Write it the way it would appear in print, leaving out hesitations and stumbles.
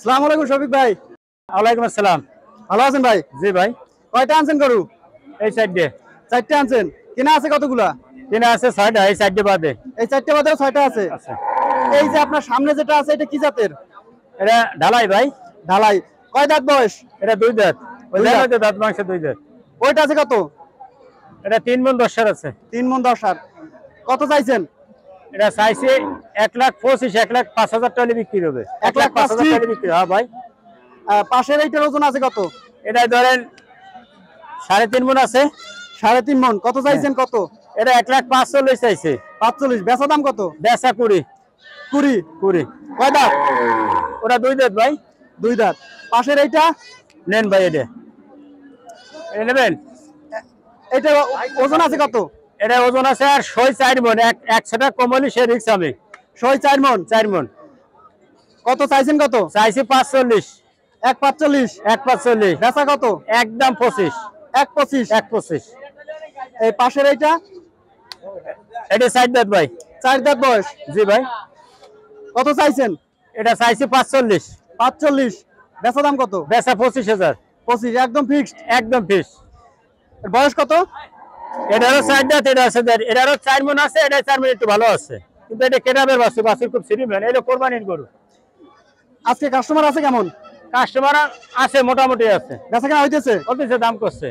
আসসালামু আলাইকুম শফিক ভাই। ওয়ালাইকুম আসসালাম। ভালো আছেন ভাই? জি ভাই। কয়টা আনছেন গরু? এই সাইড দিয়ে চারটে আনছেন। কেনা আছে কতগুলা? কিনা আছে 6টা, এই সাইড দিয়ে বাদে এই চারটে বাদে ছয়টা আছে। আছে। এই যে আপনার সামনে যেটা আছে এটা কি জাতের? এটা ঢালাই ভাই। ঢালাই। কয় দাঁত বয়স? এটা 2 দাঁত। ওই দুই দাঁত। দাঁত দাঁত মাংস 2 দাঁত। ওইটা আছে কত? এটা 3 মণ 10 সার আছে। 3 মণ 10 আর। কত চাইছেন? এটা চাইছে 1,25,000 1,05,000 টাকা বিক্রি হবে। 1,05,000 টাকা বিক্রি। হ্যাঁ ভাই। পাশের এইটার ওজন আছে কত? এটা ধরেন 3.5 মণ আছে। 3.5 মণ। কত চাইছেন কত? এটা 1,45,000 চাইছে। 45। বেচা দাম কত? বেচা 20। 20। কয় দাঁত? ওটা 2 দাঁত ভাই। 2 দাঁত। পাশের এইটা নেন ভাই এটা নেবেন। এটা ওজন আছে কত? এটা ওজন আছে আর 4 মণ। 100 টাকা কমালি সে রিক্স আমি। 4 মণ। 4 মণ। কত চাইছেন কত? চাইছি 45। 1.45। 1,45। বেচা কত? একদম 25। 1.25। 1,25। এই পাশের এইটা এটা 4 দাঁত ভাই। 4 দাঁত বয়স। জি ভাই। কত চাইছেন? এটা চাইছি 45। 45। বেচা দাম কত? বেচা 25,000। 25 একদম ফিক্সড। একদম ফিক্স। বয়স কত? এটারও 4 দাঁত, এটা আছে এটারও 4 মণ আছে, এটা 4 মণ একটু ভালো আছে। কিন্তু এটা কেনাবের বাছুর খুব সিরিমেন। এটা কোরবানির গরু। আজকে কাস্টমার আছে কেমন? কাস্টমার আছে মোটামুটি আছে। বেচা কেনা হইতেছে? কত দাম করছে?